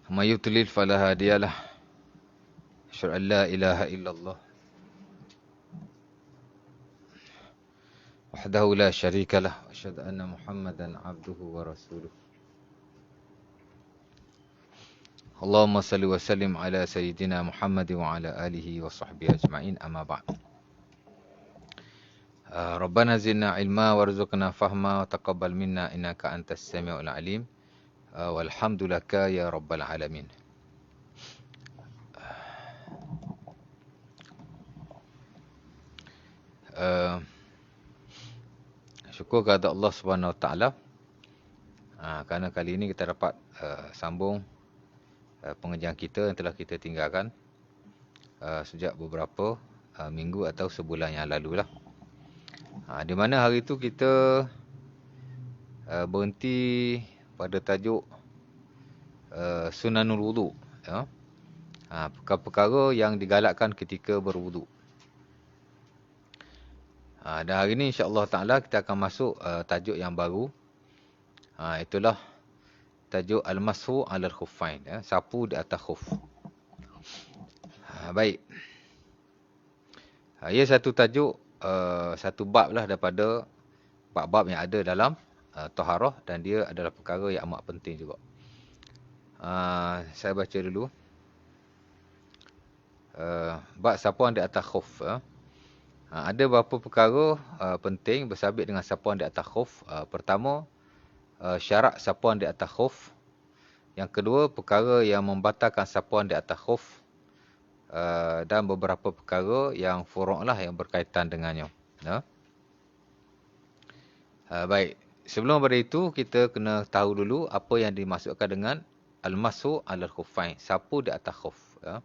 ومن يضلل فلا هادي له أشهد أن لا إله إلا الله وحده لا شريك له وأشهد أن محمدا عبده ورسوله اللهم صل وسلم على سيدنا محمد وعلى آله وصحبه أجمعين أما بعد ربنا زدنا علما وارزقنا فهما وتقبل منا إنك أنت السميع العليم والحمد لك يا رب العالمين. Syukur kepada Allah Subhanahu Wa Taala kerana kali ini kita dapat sambung pengajian kita yang telah kita tinggalkan sejak beberapa minggu atau sebulan yang lalu lah. Di mana hari itu kita berhenti pada tajuk Sunanul Wudu, ya. Perkara-perkara yang digalakkan ketika berwudu. Dan hari ini insya-Allah Taala kita akan masuk tajuk yang baru. Itulah tajuk Al-Mashu 'alal Khuffain, ya, sapu di atas khuf. Baik. Ia satu tajuk, satu bab lah daripada bab-bab yang ada dalam taharah, dan dia adalah perkara yang amat penting juga. Saya baca dulu. Bab sapuan di atas khuf. Ada beberapa perkara penting bersabit dengan sapuan di atas khuf. Pertama, syarat sapuan di atas khuf. Yang kedua, perkara yang membatalkan sapuan di atas khuf. Dan beberapa perkara yang furu' lah yang berkaitan dengannya. Ya. Baik, sebelum pada itu kita kena tahu dulu apa yang dimaksudkan dengan al-mashu 'alal khuffain, sapu di atas khuf. Ya.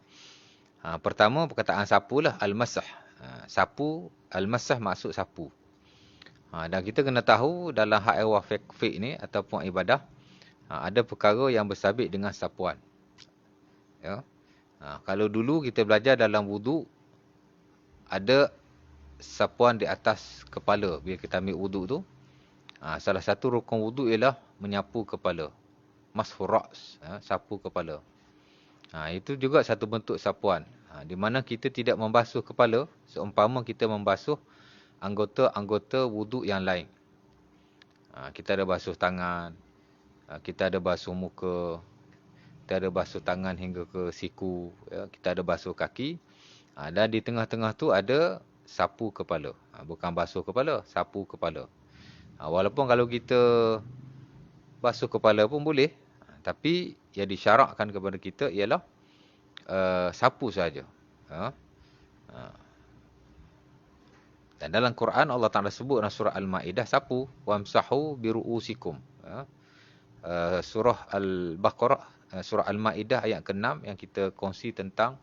Pertama, perkataan sapu lah al-masah. Sapu, al-masah maksud sapu. Dan kita kena tahu dalam hak ehwal fiqh ni ataupun ibadah, ada perkara yang bersabit dengan sapuan. Ya. Kalau dulu kita belajar dalam wudu, ada sapuan di atas kepala. Bila kita ambil wudu tu, salah satu rukun wudu ialah menyapu kepala. Mashur ra's, sapu kepala. Itu juga satu bentuk sapuan. Di mana kita tidak membasuh kepala, seumpama kita membasuh anggota-anggota wudu yang lain. Kita ada basuh tangan, kita ada basuh muka, kita ada basuh tangan hingga ke siku, ya, kita ada basuh kaki. Dan di tengah-tengah tu ada sapu kepala. Bukan basuh kepala, sapu kepala. Walaupun kalau kita basuh kepala pun boleh, tapi yang disyarakkan kepada kita ialah sapu saja. Dan dalam Quran Allah Ta'ala sebut dalam surah Al-Ma'idah, sapu wamsahu biru'usikum. Surah Al-Baqarah, surah Al-Ma'idah ayat ke-6 yang kita kongsi tentang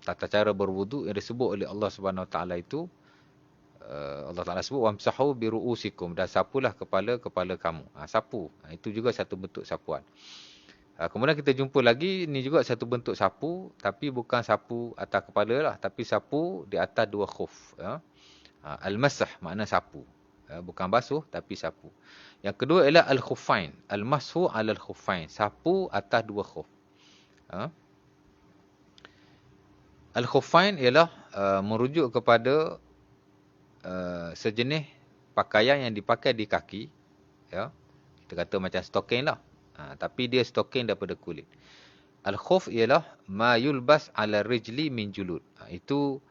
tata cara berwudu yang disebut oleh Allah Subhanahu Wa Ta'ala itu. Allah Ta'ala sebut wamsahu biru'usikum, dan sapulah kepala kamu. Sapu, itu juga satu bentuk sapuan. Kemudian kita jumpa lagi, ni juga satu bentuk sapu, tapi bukan sapu atas kepala lah, tapi sapu di atas dua khuf. Al-masah makna sapu, bukan basuh tapi sapu. Yang kedua ialah al-khuffain, al-mashu 'alal khuffain, sapu atas dua khuf. Al-khuffain ialah merujuk kepada sejenis pakaian yang dipakai di kaki, ya. Kita kata macam stocking lah. Tapi dia stocking daripada kulit. Al-khuf ialah ma yulbas 'ala rijli min julud. Itu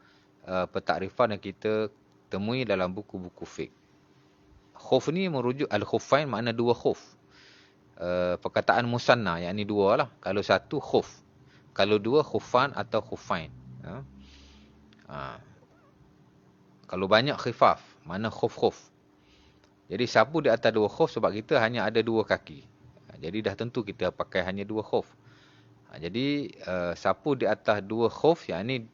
pentakrifan yang kita temui dalam buku-buku fiqh. Khuf ni merujuk al-khuffain makna dua khuf. Perkataan musanna, yakni dua lah. Kalau satu khuf, kalau dua khuffan atau khuffain. Kalau banyak khifaf, mana khuf-khuf. Jadi sapu di atas dua khuf sebab kita hanya ada dua kaki. Jadi dah tentu kita pakai hanya dua khuf. Jadi sapu di atas dua khuf, yakni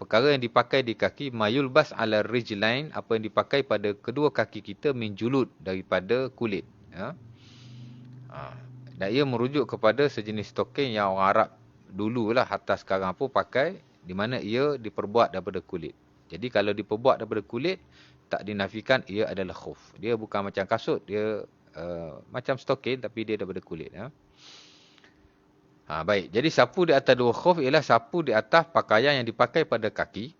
perkara yang dipakai di kaki, mayulbas 'ala rijlain, apa yang dipakai pada kedua kaki kita, min julud, daripada kulit. Dan ia merujuk kepada sejenis stocking yang orang Arab dululah, hatta sekarang pun pakai, di mana ia diperbuat daripada kulit. Jadi kalau diperbuat daripada kulit, tak dinafikan ia adalah khuf. Dia bukan macam kasut, dia macam stokin tapi dia daripada kulit. Ya. Baik. Jadi sapu di atas dua khuf ialah sapu di atas pakaian yang dipakai pada kaki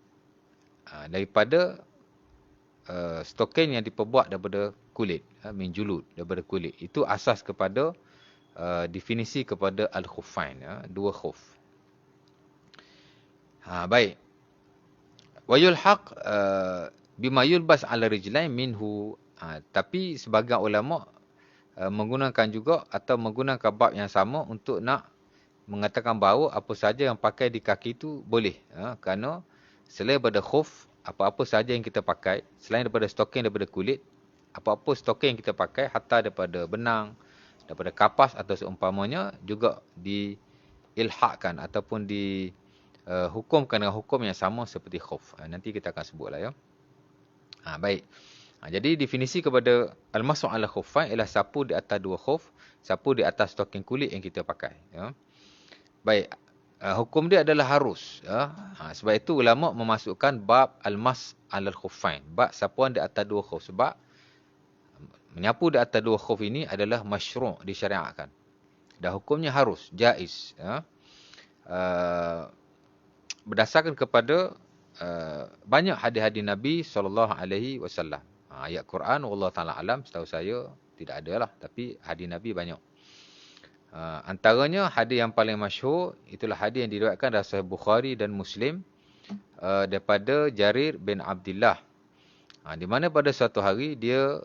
daripada stokin yang diperbuat daripada kulit, min julud, daripada kulit. Itu asas kepada definisi kepada al-khuffain, dua khuf. Baik. Wa yulhaq bima yulbas ala rijlain minhu. Tapi sebagian ulama menggunakan juga atau menggunakan bab yang sama untuk nak mengatakan bahawa apa saja yang pakai di kaki itu boleh. Kerana selain daripada khuf, apa-apa saja yang kita pakai, selain daripada stoking daripada kulit, apa-apa stoking yang kita pakai, hatta daripada benang, daripada kapas atau seumpamanya, juga diilhakkan ataupun dihukumkan dengan hukum yang sama seperti khuf. Nanti kita akan sebutlah ya. Baik. Jadi definisi kepada al-mas'u 'ala khuffain ialah sapu di atas dua khuf, sapu di atas stoking kulit yang kita pakai. Ya. Baik. Hukum dia adalah harus. Ya. Sebab itu ulama memasukkan bab al-mas' 'ala khuffain, bab sapuan di atas dua khuf. Sebab menyapu di atas dua khuf ini adalah masyru' disyariatkan. Dan hukumnya harus, jaiz. Ya. Berdasarkan kepada banyak hadis-hadis Nabi SAW. Ayat Quran, Allah Ta'ala alam, setahu saya tidak ada lah. Tapi hadis Nabi banyak. Antaranya hadis yang paling masyhur, itulah hadis yang diriwayatkan dari Sahih Bukhari dan Muslim daripada Jarir bin Abdullah. Di mana pada suatu hari dia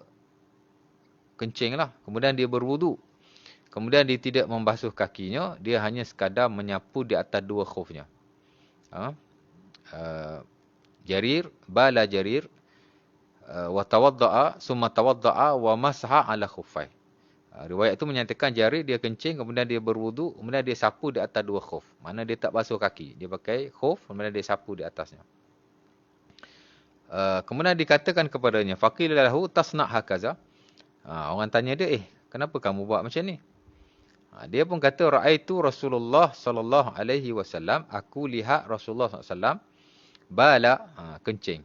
kencing lah. Kemudian dia berwudu. Kemudian dia tidak membasuh kakinya. Dia hanya sekadar menyapu di atas dua khufnya. Jarir, bala Jarir, wa tawadda'a, summa tawadda'a wa masaha ala khuffai. Riwayat itu menyatakan Jarir dia kencing, kemudian dia berwudu, kemudian dia sapu di atas dua khuf. Mana dia tak basuh kaki. Dia pakai khuf, kemudian dia sapu di atasnya. Kemudian dikatakan kepadanya, faqila lahu tasna' hakaza. Orang tanya dia, kenapa kamu buat macam ni? Dia pun kata, ra'aitu Rasulullah sallallahu alaihi wasallam, aku lihat Rasulullah sallallahu alaihi wasallam bala, kencing.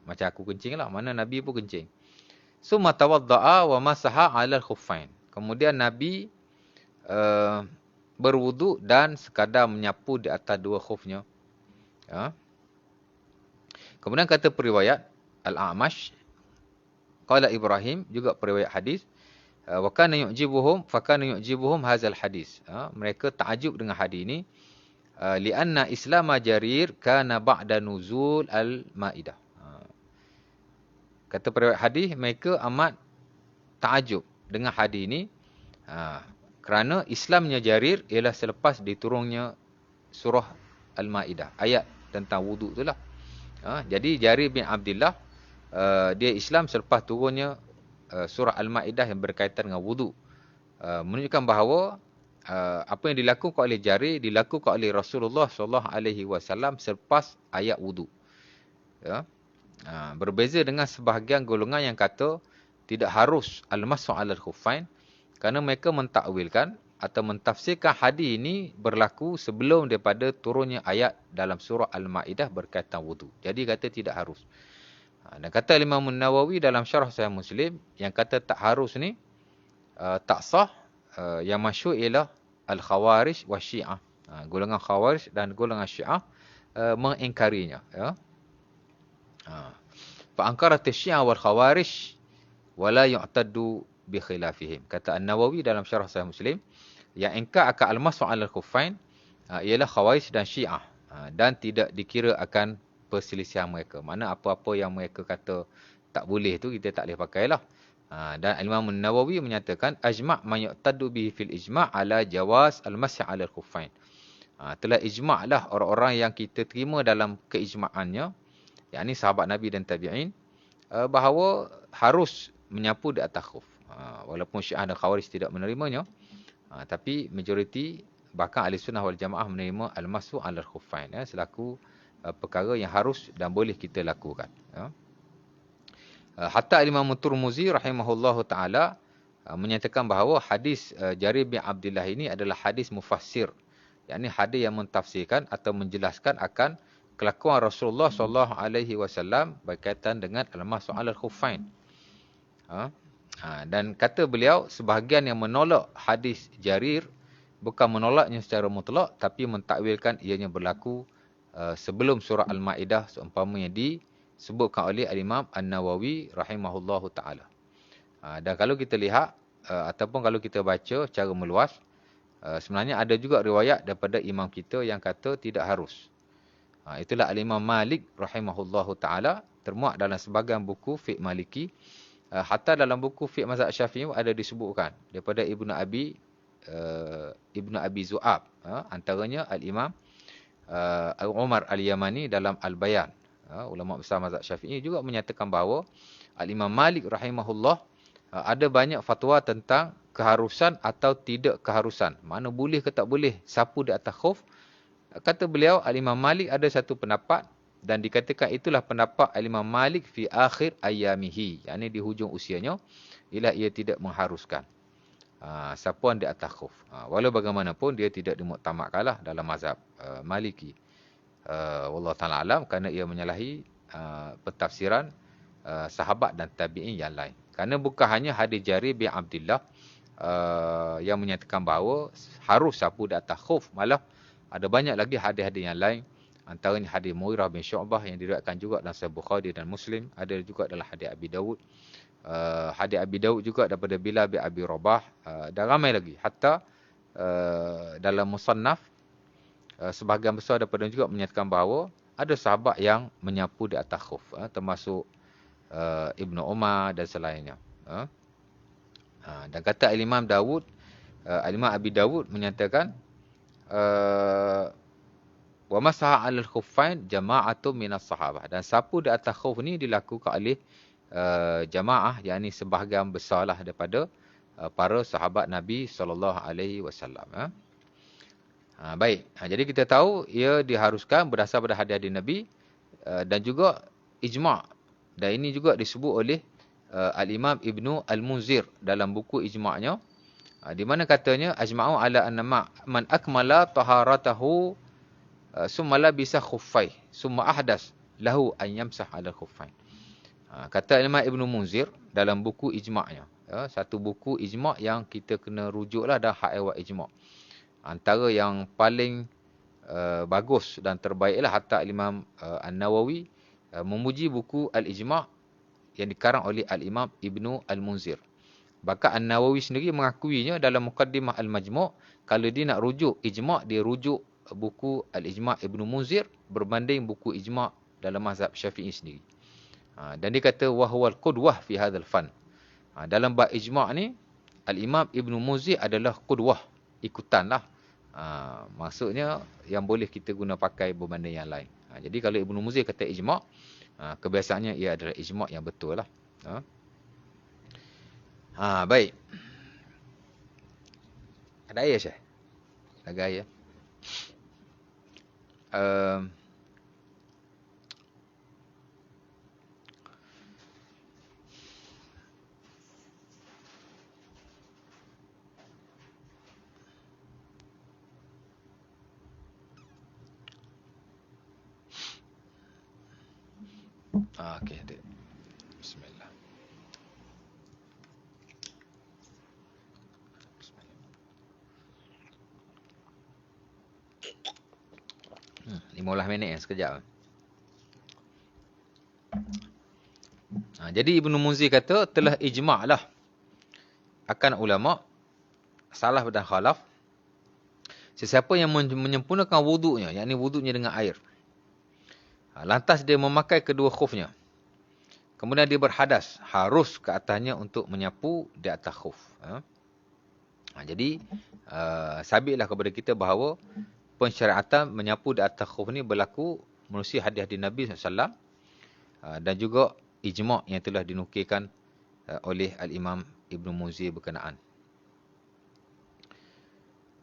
Macam aku kencing lah, mana Nabi pun kencing. Summa tawadda'a wa masaha 'ala al-khuffain. Kemudian Nabi berwudu dan sekadar menyapu di atas dua khufnya. Ya. Kemudian kata periwayat Al-A'mash, qala Ibrahim, juga periwayat hadis, wa kana yu'jibuhum hadzal hadis. Mereka takjub dengan hadis ini, lianna Islam Jarir kana ba'da nuzul al-Maidah. Kata periwayat hadis, mereka amat takjub dengan hadis ini kerana Islamnya Jarir ialah selepas diturunnya surah Al-Maidah, ayat tentang wudu itulah. Jadi Jarir bin Abdullah dia Islam selepas turunnya surah Al-Maidah yang berkaitan dengan wudu. Menunjukkan bahawa apa yang dilakukan oleh Jarir dilakukan oleh Rasulullah SAW selepas ayat wudu. Ya. Berbeza dengan sebahagian golongan yang kata tidak harus al-mas'u 'alal khuffain, kerana mereka mentakwilkan atau mentafsirkan hadis ini berlaku sebelum daripada turunnya ayat dalam surah Al-Maidah berkaitan wudu. Jadi kata tidak harus. Dan kata Imam Nawawi dalam syarah Sahih Muslim, yang kata tak harus ni tak sah, yang masyhur ialah al-Khawarij wa Syiah. Golongan Khawarij dan golongan Syiah mengingkarinya, ya. Fa ankarat Syiah wal Khawarij wala yu'taddu bi khilafihim. Kata An-Nawawi dalam syarah Sahih Muslim, yang ingkar akan al-mas'u 'alal khuffain ialah Khawarij dan Syiah, dan tidak dikira akan perselisihan mereka. Mana apa-apa yang mereka kata tak boleh tu kita tak boleh pakailah. Dan Imam An-Nawawi menyatakan ajma' man yu'taddu bihi fil ijma' ala jawaz al-mas'i 'alal khuffain. Telah ijma' lah orang-orang yang kita terima dalam keijma'annya, yakni sahabat Nabi dan tabi'in, bahawa harus menyapu di atas khuf. Walaupun Syiah dan Khawarij tidak menerimanya, tapi majoriti bahkan ahli sunnah wal jamaah menerima al-mas'u 'alal khuffain, selaku perkara yang harus dan boleh kita lakukan. Hatta Imam Tirmizi rahimahullahu taala menyatakan bahawa hadis Jarir bin Abdullah ini adalah hadis mufassir, yakni hadis yang mentafsirkan atau menjelaskan akan kelakuan Rasulullah sallallahu alaihi wasallam berkaitan dengan al-mas'u 'alal khuffain. Dan kata beliau, sebahagian yang menolak hadis Jarir bukan menolaknya secara mutlak, tapi mentakwilkan ianya berlaku sebelum surah Al-Ma'idah seumpamanya disebutkan oleh Al-Imam An-Nawawi rahimahullahu ta'ala. Dan kalau kita lihat, ataupun kalau kita baca secara meluas, sebenarnya ada juga riwayat daripada imam kita yang kata tidak harus. Itulah Al-Imam Malik rahimahullahu ta'ala, termuat dalam sebahagian buku fiqh Maliki. Hatta dalam buku fiqh mazhab Syafi'i ada disebutkan daripada Ibnu Abi Zu'ab, antaranya Al-Imam Umar Al-Yamani dalam Al-Bayan. Ulama besar mazhab Syafi'i juga menyatakan bahawa Al-Imam Malik rahimahullah ada banyak fatwa tentang keharusan atau tidak keharusan. Mana boleh ke tak boleh sapu di atas khuf. Kata beliau, Al-Imam Malik ada satu pendapat dan dikatakan itulah pendapat Al-Imam Malik fi akhir ayamihi. Yang ini di hujung usianya, ialah ia tidak mengharuskan sapuan di atas khuf. Walau bagaimanapun dia tidak dimuktamadkanlah dalam mazhab Maliki. Wallahu ta'ala alam, kerana ia menyalahi pentafsiran sahabat dan tabi'in yang lain. Kerana bukan hanya hadis Jarir bin Abdullah yang menyatakan bahawa harus sapu di atas khuf, malah ada banyak lagi hadis-hadis yang lain. Antaranya hadis Mughirah bin Syu'bah yang diriwayatkan juga dalam Sahih Bukhari dan Muslim, ada juga dalam hadis Abi Dawud. Hadis Abi Dawud juga daripada Bilal bin Abi Rabah, dan ramai lagi. Hatta dalam Musannaf, sebahagian besar daripada juga menyatakan bahawa ada sahabat yang menyapu di atas khuf, termasuk Ibnu Umar dan selainnya. Dan kata Al-Imam Dawud, Al-Imam Abi Dawud menyatakan, wa masaha 'alal khuffain jama'atun minas sahabah. Dan sapu di atas khuf ni dilakukan oleh jamaah, yakni sebahagian besarlah daripada para sahabat Nabi sallallahu alaihi wasallam. Baik. Jadi kita tahu ia diharuskan berdasar pada hadis Nabi dan juga ijma'. Dan ini juga disebut oleh Al-Imam Ibnu Al-Munzir dalam buku ijma'nya, di mana katanya ajma'u ala anna man akmala taharatahu summa labisa khuffai summa ahdas lahu an yamsah ala khuffain. Kata Imam Ibnu Munzir dalam buku ijma'nya, satu buku ijma' yang kita kena rujuklah dah hak ewat ijma'. Antara yang paling bagus dan terbaiklah hatta Imam An-Nawawi memuji buku Al-Ijma' yang dikarang oleh Al-Imam Ibnu Al-Munzir. Bahkan An-Nawawi sendiri mengakuinya dalam Muqaddimah Al-Majmu', kalau dia nak rujuk ijma', dia rujuk buku Al-Ijma' Ibnu Munzir berbanding buku ijma' dalam mazhab Syafi'i sendiri. Dan dia kata wahwal qudwah fi hadzal fan. Dalam bab ijma' ni Al-Imam Ibnu Munzir adalah qudwah, ikutanlah. Maksudnya yang boleh kita guna pakai berbanding yang lain. Jadi kalau Ibnu Munzir kata ijma', kebiasaannya ia adalah ijma' yang betul lah. Baik. Ada ayat Syekh? Ada ayat? Okey, ada. Bismillah. Bismillah. 15 minit yang sekejap. Jadi Ibnu Munzir kata telah ijma' lah akan ulama salaf dan khalaf, sesiapa yang menyempurnakan wuduknya, yakni wuduknya dengan air, lantas dia memakai kedua khufnya, kemudian dia berhadas, harus ke atasnya untuk menyapu di atas khuf. Jadi sabitlah kepada kita bahawa pensyariatan menyapu di atas khuf ni berlaku menerusi hadis-hadis Nabi SAW dan juga ijma' yang telah dinukilkan oleh Al-Imam Ibnu Munzir berkenaan.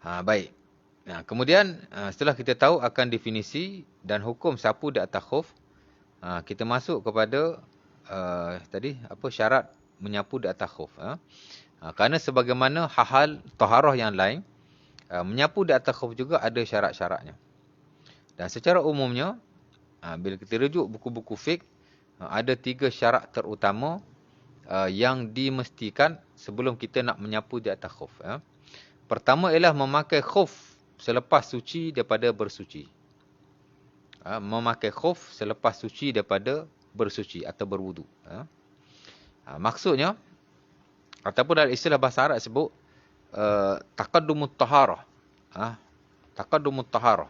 Baik. Kemudian setelah kita tahu akan definisi dan hukum sapu di atas khuf, kita masuk kepada tadi apa syarat menyapu di atas khuf. Kerana sebagaimana hal-hal taharah yang lain, menyapu di atas khuf juga ada syarat-syaratnya. Dan secara umumnya bila kita rujuk buku-buku fiqh, ada 3 syarat terutama yang dimestikan sebelum kita nak menyapu di atas khuf. Pertama ialah memakai khuf selepas suci daripada bersuci. Memakai khuf selepas suci daripada bersuci atau berwudu. Maksudnya, ataupun dalam istilah bahasa Arab sebut taqaddumut taharah. Taqaddumut taharah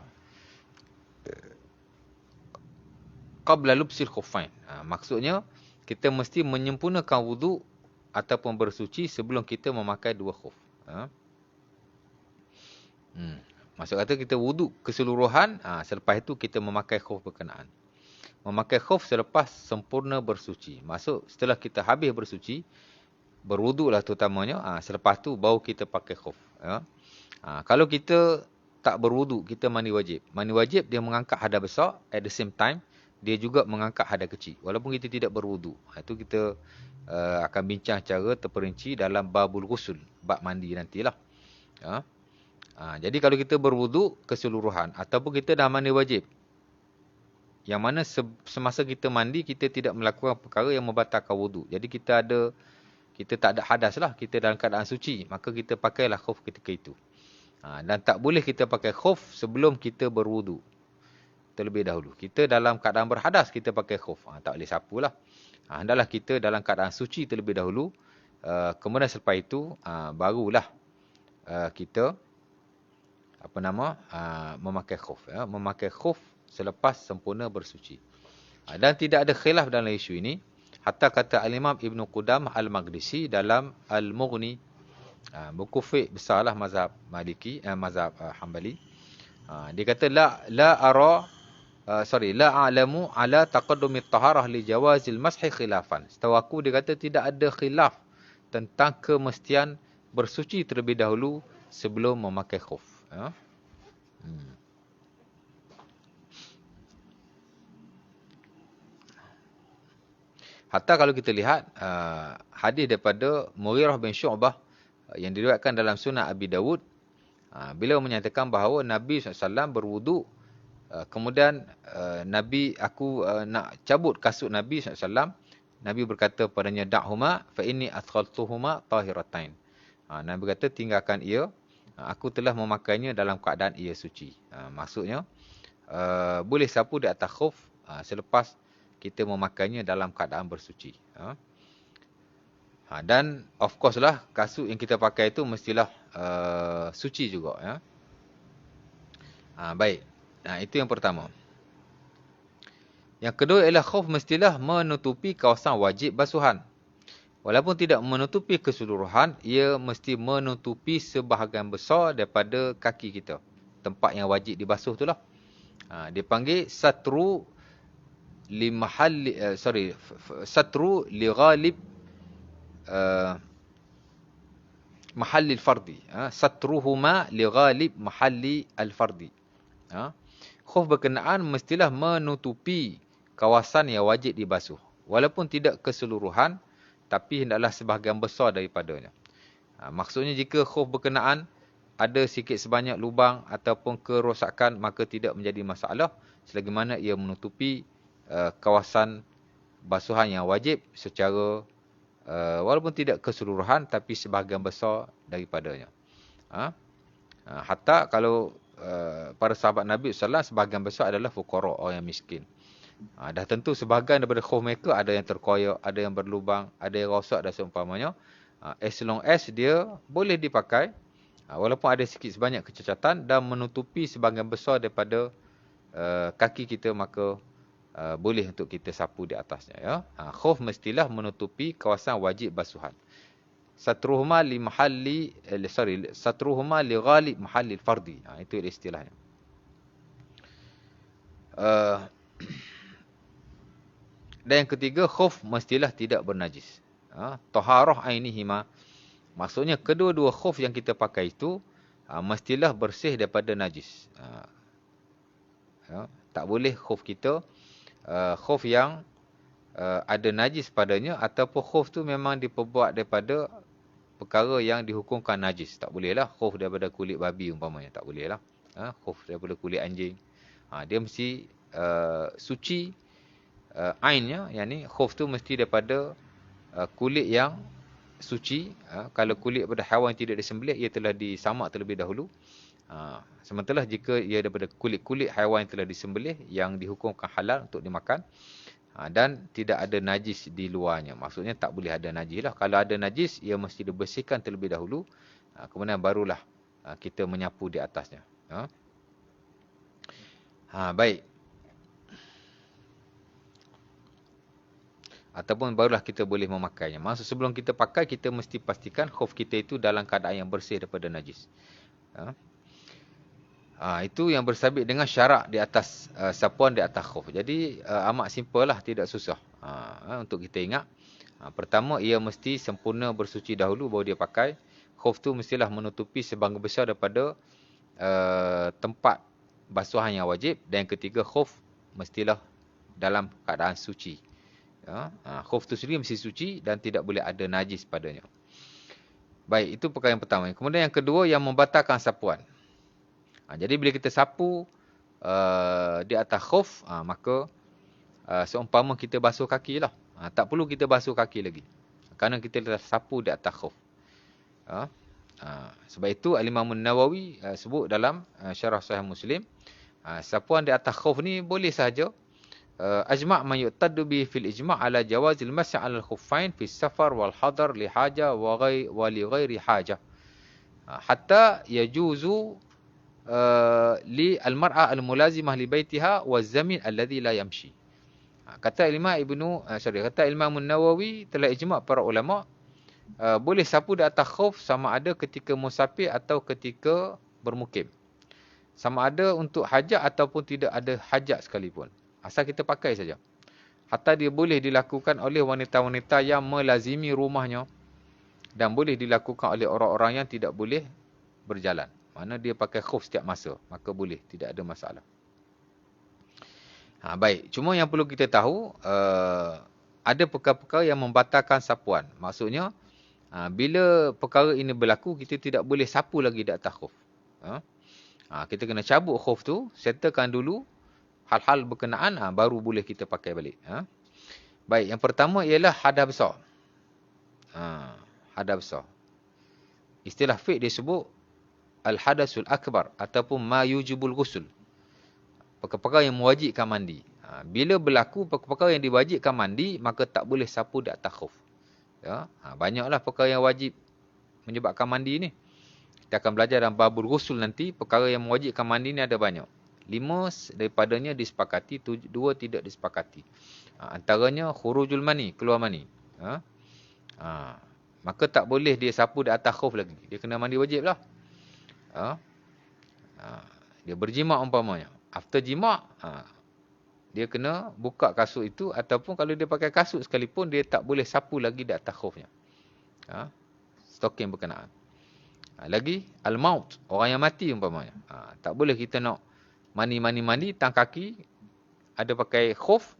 qabla lubsil khuffain. Maksudnya kita mesti menyempurnakan wudu ataupun bersuci sebelum kita memakai dua khuf. Maksud kata kita wudu keseluruhan, selepas itu kita memakai khuf berkenaan. Memakai khuf selepas sempurna bersuci. Maksud setelah kita habis bersuci, berwudu lah terutamanya, selepas tu baru kita pakai khuf. Kalau kita tak berwudu, kita mandi wajib. Mandi wajib dia mengangkat hadas besar, at the same time dia juga mengangkat hadas kecil. Walaupun kita tidak berwudu. Itu kita akan bincang secara terperinci dalam babul ghusl, bab mandi nantilah. Jadi kalau kita berwudu keseluruhan ataupun kita dah mandi wajib, yang mana semasa kita mandi kita tidak melakukan perkara yang membatalkan wudu. Jadi kita tak ada hadas lah, kita dalam keadaan suci, maka kita pakailah khuf ketika itu. Dan tak boleh kita pakai khuf sebelum kita berwudu terlebih dahulu. Kita dalam keadaan berhadas kita pakai khuf, tak boleh sapulah. Hendaklah kita dalam keadaan suci terlebih dahulu, kemudian selepas itu barulah kita memakai khuf. Memakai khuf selepas sempurna bersuci. Dan tidak ada khilaf dalam isu ini. Hatta kata Al-Imam Ibn Qudamah Al-Maqdisi dalam Al-Mughni, buku fiqh besarlah mazhab Maliki, mazhab Hanbali. Dia kata la a'lamu ala taqaddumi at-taharah li jawazil mashi khilafan. Setahu aku dia kata tidak ada khilaf tentang kemestian bersuci terlebih dahulu sebelum memakai khuf. Hatta kalau kita lihat hadis daripada Mughirah bin Syu'bah yang diriwayatkan dalam Sunan Abi Dawud, beliau menyatakan bahawa Nabi SAW berwudu, kemudian aku nak cabut kasut Nabi SAW. Nabi berkata padanya, da'huma fa inni athqaltuhuma tahiratain. Nabi berkata, tinggalkan ia, aku telah memakainya dalam keadaan ia suci. Maksudnya boleh sapu di atas khuf selepas kita memakainya dalam keadaan bersuci. Dan of course lah, kasut yang kita pakai itu mestilah suci juga. Baik. Itu yang pertama. Yang kedua ialah khuf mestilah menutupi kawasan wajib basuhan. Walaupun tidak menutupi keseluruhan, ia mesti menutupi sebahagian besar daripada kaki kita. Tempat yang wajib dibasuh itulah. Dia panggil satru li ghalib mahallil fardi. Satruhuma li ghalib mahalli al-fardi. Khuf berkenaan mestilah menutupi kawasan yang wajib dibasuh. Walaupun tidak keseluruhan, tapi hendaklah sebahagian besar daripadanya. Maksudnya jika khuf berkenaan ada sikit sebanyak lubang ataupun kerosakan, maka tidak menjadi masalah selagi mana ia menutupi kawasan basuhan yang wajib secara walaupun tidak keseluruhan tapi sebahagian besar daripadanya. Hatta kalau para sahabat Nabi SAW sebahagian besar adalah fuqara, orang yang miskin. Dah tentu sebahagian daripada khuf mereka ada yang terkoyak, ada yang berlubang, ada yang rosak dan seumpamanya. As long as dia boleh dipakai, walaupun ada sikit sebanyak kecacatan dan menutupi sebahagian besar daripada kaki kita, maka boleh untuk kita sapu di atasnya. Khuf mestilah menutupi kawasan wajib basuhan. Satruhuma li ghalib mahallil fardi. Itu istilahnya. Dan yang ketiga, khuf mestilah tidak bernajis. Taharah ainihima. Maksudnya kedua-dua khuf yang kita pakai itu mestilah bersih daripada najis. Tak boleh khuf kita khuf yang ada najis padanya, ataupun khuf tu memang diperbuat daripada perkara yang dihukumkan najis. Tak boleh lah khuf daripada kulit babi umpamanya. Tak boleh lah. Khuf daripada kulit anjing. Dia mesti suci ainnya, yakni khuf tu mesti daripada kulit yang suci. Kalau kulit pada haiwan yang tidak disembelih, ia telah disamak terlebih dahulu. Sementara jika ia daripada kulit-kulit haiwan yang telah disembelih, yang dihukumkan halal untuk dimakan, dan tidak ada najis di luarnya. Maksudnya tak boleh ada najis lah. Kalau ada najis, ia mesti dibersihkan terlebih dahulu. Kemudian barulah kita menyapu di atasnya. Baik. Ataupun barulah kita boleh memakainya. Maksud sebelum kita pakai, kita mesti pastikan khuf kita itu dalam keadaan yang bersih daripada najis. Itu yang bersabit dengan syarak di atas sapuan di atas khuf. Jadi amat simple lah, tidak susah untuk kita ingat. Pertama, ia mesti sempurna bersuci dahulu baru dia pakai. Khuf tu mestilah menutupi sebahagian besar daripada tempat basuhan yang wajib. Dan yang ketiga, khuf mestilah dalam keadaan suci. Khuf tu sendiri mesti suci dan tidak boleh ada najis padanya. Baik, itu perkara yang pertama. Kemudian yang kedua, yang membatalkan sapuan. Jadi bila kita sapu di atas khuf, maka seumpama kita basuh kaki lah. Tak perlu kita basuh kaki lagi, kerana kita telah sapu di atas khuf. Sebab itu Al-Imam Nawawi sebut dalam Syarah Sahih Muslim, sapuan di atas khuf ni boleh sahaja. Ajma' man yu'taddu bi fil ijma' ala jawazil mas'i 'ala al-khuffain fi safar wal hadar li haja wa li ghairi haja. Hatta yajuzu li al-mar'a al-mulazimah li baitiha wa az-zamin alladhi la yamshi. Kata Imam Nawawi, telah ijma' para ulama, boleh sapu di atas khuf sama ada ketika musafir atau ketika bermukim. Sama ada untuk hajat ataupun tidak ada hajat sekalipun. Asal kita pakai saja. Hatta dia boleh dilakukan oleh wanita-wanita yang melazimi rumahnya. Dan boleh dilakukan oleh orang-orang yang tidak boleh berjalan. Mana dia pakai khuf setiap masa. Maka boleh. Tidak ada masalah. Baik. Cuma yang perlu kita tahu, ada perkara-perkara yang membatalkan sapuan. Maksudnya, bila perkara ini berlaku, kita tidak boleh sapu lagi di atas khuf. Kita kena cabut khuf tu, settlekan dulu hal-hal berkenaan, baru boleh kita pakai balik. Baik, yang pertama ialah hadas besar. Hadas besar. Istilah fiqh disebut al-hadasul akbar ataupun ma yujibul ghusl. Perkara-perkara yang mewajibkan mandi. Bila berlaku perkara yang diwajibkan mandi, maka tak boleh sapu di atas khuf. Banyaklah perkara yang wajib menyebabkan mandi ni. Kita akan belajar dalam babul ghusl nanti, perkara yang mewajibkan mandi ni ada banyak. 5 daripadanya disepakati, 2 tidak disepakati. Antaranya khurujul mani, keluar mani. Maka tak boleh dia sapu di atas khuf lagi. Dia kena mandi wajib lah. Dia berjima' umpamanya. After jima', dia kena buka kasut itu, ataupun kalau dia pakai kasut sekalipun, dia tak boleh sapu lagi di atas khufnya. Stoking berkenaan. Lagi, al-maut, orang yang mati umpamanya. Tak boleh kita nak mandi, tang kaki, ada pakai khuf,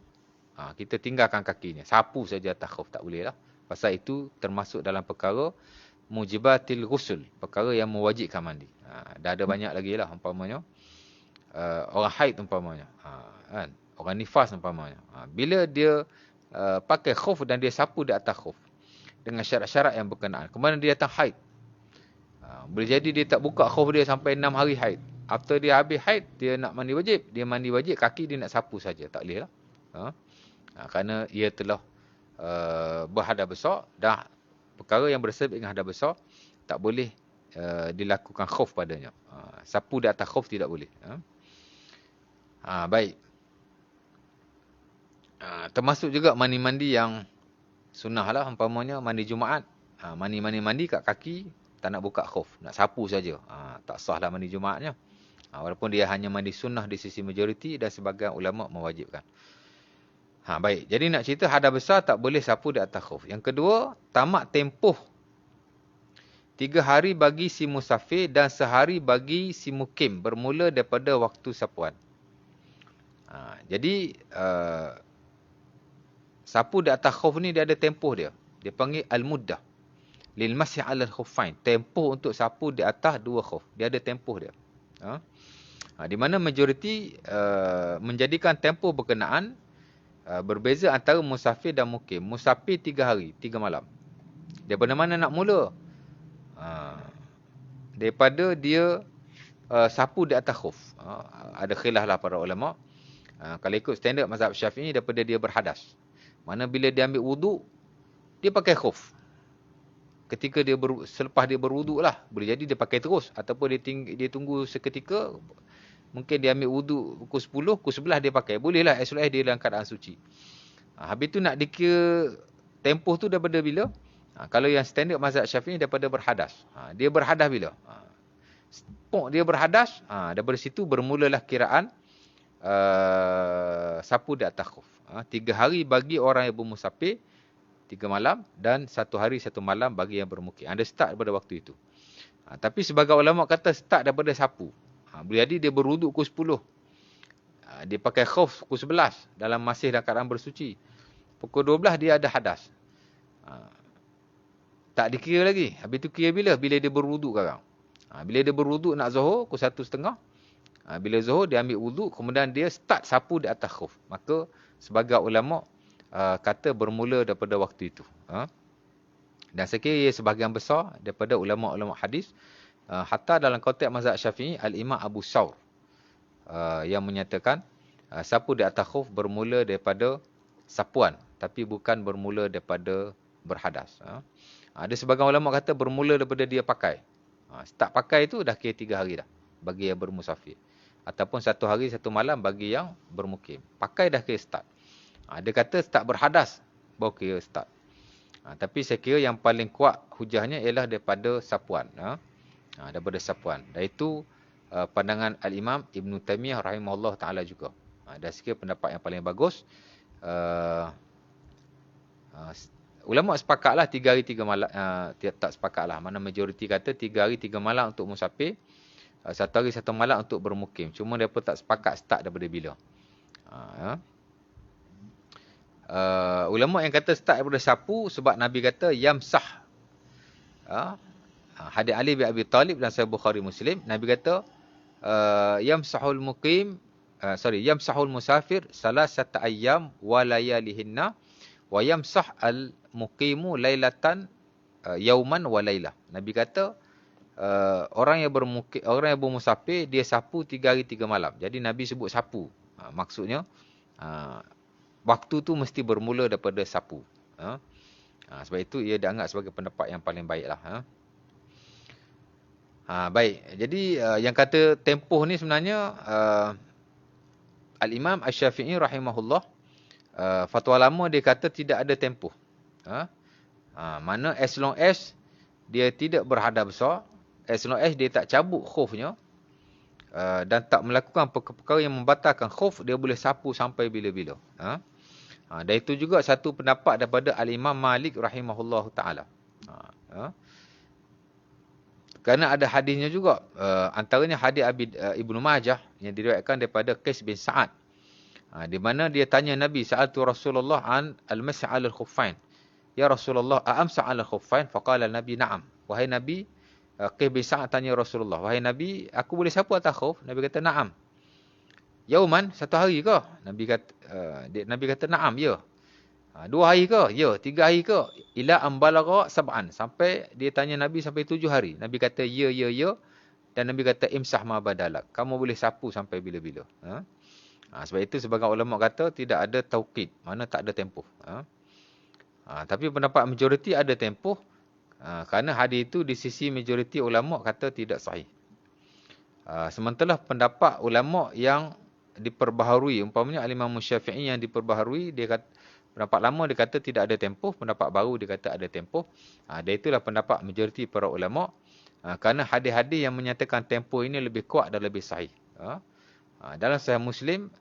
kita tinggalkan kakinya. Sapu saja atas khuf, tak boleh lah. Pasal itu termasuk dalam perkara mujibatil ghusl, perkara yang mewajibkan mandi. Dah ada banyak lagi lah umpamanya. Orang haid umpamanya. Orang nifas umpamanya. Bila dia pakai khuf dan dia sapu di atas khuf, dengan syarat-syarat yang berkenaan. Kemudian dia datang haid. Boleh jadi dia tak buka khuf dia sampai 6 hari haid. After dia habis haid, dia nak mandi wajib. Dia mandi wajib, kaki dia nak sapu saja. Tak boleh lah. Kerana ia telah berhadas besar. Dan perkara yang bersebut dengan hadas besar, tak boleh dilakukan khuf padanya. Sapu di atas khuf tidak boleh. Baik. Termasuk juga mandi-mandi yang sunnah lah. Umpamanya mandi Jumaat. Mandi kat kaki, tak nak buka khuf. Nak sapu saja. Tak sah lah mandi Jumaatnya. Walaupun dia hanya mandi sunnah di sisi majoriti dan sebagian ulama mewajibkan. Baik. Jadi nak cerita hadas besar tak boleh sapu di atas khuf. Yang kedua, tamat tempoh 3 hari bagi si musafir dan sehari bagi si mukim bermula daripada waktu sapuan. Jadi sapu di atas khuf ni dia ada tempoh dia. Dia panggil al-muddah lil masih 'ala al-khuffain. Tempoh untuk sapu di atas 2 khuf. Dia ada tempoh dia. Di mana majoriti menjadikan tempoh berkenaan Berbeza antara musafir dan mukim. Musafir 3 hari, 3 malam. Daripada mana nak mula? Daripada dia sapu di atas khuf. Ada khilaf lah para ulama. Kalau ikut standard mazhab Syafi'i, daripada dia berhadas. Mana bila dia ambil wuduk, dia pakai khuf. Ketika dia selepas dia berwuduk lah, boleh jadi dia pakai terus, ataupun dia tunggu seketika. Mungkin dia ambil wuduk pukul 10, pukul 11 dia pakai. Bolehlah esok dia dalam keadaan suci. Habis tu nak dikira tempoh tu daripada bila? Kalau yang standard mazhab Syafi'i daripada berhadas. Dia berhadas bila? Dia berhadas, daripada situ bermulalah kiraan sapu di atas khuf. 3 hari bagi orang yang bermusafir, 3 malam, dan 1 hari 1 malam bagi yang bermukim. Ada start daripada waktu itu. Tapi sebagai ulama kata start daripada sapu. Boleh jadi dia berwuduk pukul 10. Dia pakai khuf pukul 11 masih dalam keadaan bersuci. Pukul 12 dia ada hadas. Tak dikira lagi. Habis tu kira bila? Bila dia berwuduk sekarang. Bila dia berwuduk nak zuhur pukul 1.30. Bila zuhur dia ambil wuduk, kemudian dia start sapu di atas khuf. Maka sebagai ulama kata bermula daripada waktu itu. Dan saya kira ia sebahagian besar daripada ulama-ulama hadis. Hatta dalam konteks mazhab Syafi'i, Al-Imam Abu Saur yang menyatakan sapu di atas khuf bermula daripada sapuan, tapi bukan bermula daripada berhadas. Ada sebahagian ulama kata bermula daripada dia pakai. Start pakai itu dah kira 3 hari dah bagi yang bermusafir. Ataupun 1 hari 1 malam bagi yang bermukim. Pakai dah kira start. Dia kata start berhadas baru kira start. Tapi saya kira yang paling kuat hujahnya ialah daripada sapuan. Daripada sapuan. Dan itu pandangan Al-Imam Ibn Taymiyah rahimahullah ta'ala juga. Dan saya kira pendapat yang paling bagus. Ulama sepakatlah 3 hari 3 malam. Tak sepakatlah. Mana majoriti kata 3 hari 3 malam untuk musafir. 1 hari 1 malam untuk bermukim. Cuma mereka tak sepakat start daripada bila. Ulama yang kata start daripada sapu sebab Nabi kata yamsah. Hadis Ali bin Abi Talib dan Sahih Bukhari Muslim, Nabi kata yamsahul musafir salasata ayyam wa layalihinna wa yamsah al muqimu lailatan yauman wa lailah. Nabi kata orang yang bermusafir dia sapu 3 hari 3 malam. Jadi Nabi sebut sapu. Maksudnya waktu tu mesti bermula daripada sapu. Sebab itu ia dianggap sebagai pendapat yang paling baiklah. Baik. Jadi yang kata tempoh ni sebenarnya Al-Imam Asy-Syafi'i rahimahullah, fatwa lama dia kata tidak ada tempoh. Mana as long as dia tidak berhadas besar, as long as dia tak cabut khufnya dan tak melakukan perkara yang membatalkan khuf, dia boleh sapu sampai bila-bila. Dan itu juga satu pendapat daripada Al-Imam Malik rahimahullah ta'ala. Kerana ada hadisnya juga. Antaranya hadis Ibnu Majah yang diriwayatkan daripada Qais bin Sa'ad. Di mana dia tanya Nabi, sa'altu Rasulullah an al-masih 'ala al-khuffain. Ya Rasulullah, a'amsa 'ala al-khuffain? Faqala Nabi, na'am. Wahai Nabi, Qais bin Sa'ad tanya Rasulullah, wahai Nabi, aku boleh sapu atas khuf? Nabi kata, na'am. Yauman, 1 hari ke? Nabi kata, na'am, ya. 2 hari ke? Ya. 3 hari ke? Ila ambalagha sab'an. Sampai dia tanya Nabi sampai 7 hari. Nabi kata ya. Dan Nabi kata imsah ma badalak. Kamu boleh sapu sampai bila-bila. Sebab itu sebagian ulama kata tidak ada tauqid. Mana tak ada tempoh. Tapi pendapat majoriti ada tempoh. Kerana hadis itu di sisi majoriti ulama kata tidak sahih. Sementara pendapat ulama yang diperbaharui. Umpamanya Al-Imam Syafi'i yang diperbaharui. Dia kata pendapat lama dia kata tidak ada tempoh, pendapat baru dia kata ada tempoh. Dan itulah pendapat majoriti para ulama. Kerana hadis-hadis yang menyatakan tempoh ini lebih kuat dan lebih sahih. Dalam Sahih Muslim,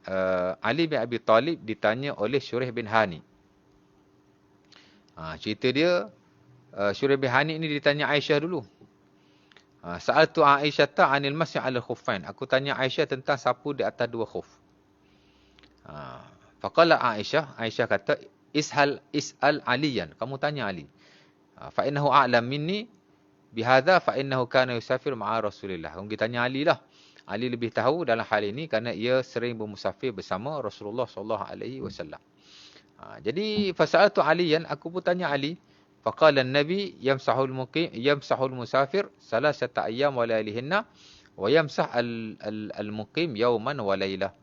Ali bin Abi Talib ditanya oleh Syurih bin Hani. Cerita dia, Syurih bin Hani ini ditanya Aisyah dulu. Sa'altu Aisyata 'anil masih 'ala khuffain. Aku tanya Aisyah tentang sapu di atas 2 khuf. Faqala Aisyah kata, is'al Aliyan. Kamu tanya Ali. Fa innahu a'lam minni bihadza fa innahu kana yusafir ma'a Rasulillah. Kamu tanya Ali lah. Ali lebih tahu dalam hal ini kerana ia sering bermusafir bersama Rasulullah sallallahu alaihi wasallam. Jadi fasaltu Aliyan, aku pun tanya Ali. Faqala an-nabi yamsahul muqim yamsahul musafir salasata ayyam wa layalihinna wa yamsah al-muqim yawman wa laylah.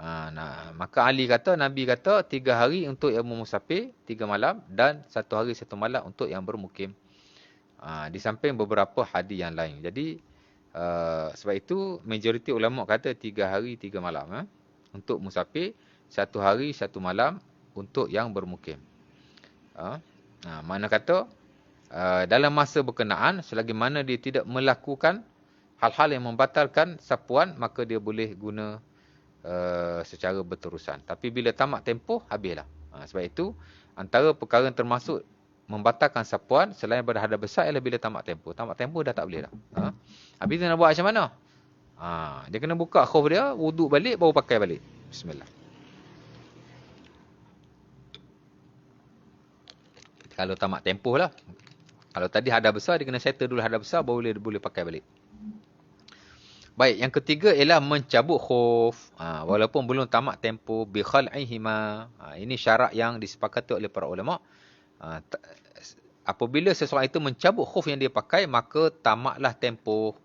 Nah, maka Ali kata, Nabi kata 3 hari untuk yang bermusafir, 3 malam, dan 1 hari 1 malam untuk yang bermukim. Di samping beberapa hadis yang lain. Jadi sebab itu majoriti ulama kata 3 hari 3 malam untuk musafir, 1 hari 1 malam untuk yang bermukim. Mana kata dalam masa berkenaan, selagi mana dia tidak melakukan hal-hal yang membatalkan sapuan, maka dia boleh guna secara berterusan. Tapi bila tamat tempoh, habislah. Sebab itu antara perkara yang termasuk membatalkan sapuan selain daripada hadas besar ialah bila tamat tempoh. Tamat tempoh dah tak boleh dah. Habis tu nak buat macam mana? Dia kena buka khuf dia, wuduk balik, baru pakai balik. Bismillah. Kalau tamat tempoh lah. Kalau tadi hadas besar, dia kena settle dulu hadas besar, baru boleh pakai balik. Baik, yang ketiga ialah mencabut khuf. Walaupun belum tamat tempoh, bi khal'ihima. Ini syarat yang disepakati oleh para ulama. Apabila seseorang itu mencabut khuf yang dia pakai, maka tamatlah tempoh.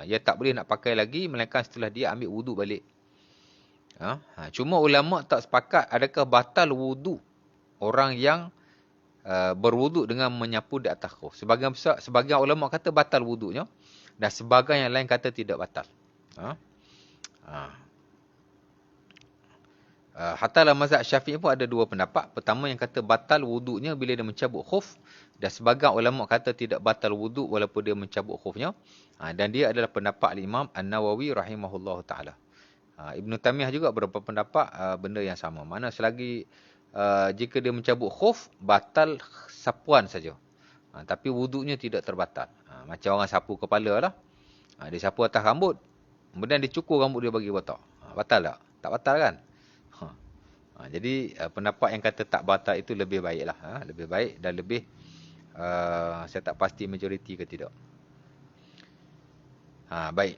Dia tak boleh nak pakai lagi, melainkan setelah dia ambil wuduk balik. Cuma ulama tak sepakat adakah batal wuduk orang yang berwuduk dengan menyapu di atas khuf. Sebagian ulama kata batal wuduknya, dan sebagian yang lain kata tidak batal. Hatta dalam mazhab Syafi'i pun ada 2 pendapat. Pertama yang kata batal wuduknya bila dia mencabut khuf, dan sebagian ulama kata tidak batal wuduk walaupun dia mencabut khufnya. Dan dia adalah pendapat Imam An-Nawawi rahimahullahu taala. Ibn Taymiyah juga berpendapat benda yang sama. Mana selagi jika dia mencabut khuf, batal sapuan saja. Tapi wuduknya tidak terbatal. Macam orang sapu kepala lah. Dia sapu atas rambut, kemudian dia cukur rambut dia bagi botak. Batal tak? Tak batal kan? Jadi pendapat yang kata tak batal itu lebih baik lah. Lebih baik dan lebih saya tak pasti majoriti ke tidak. Baik.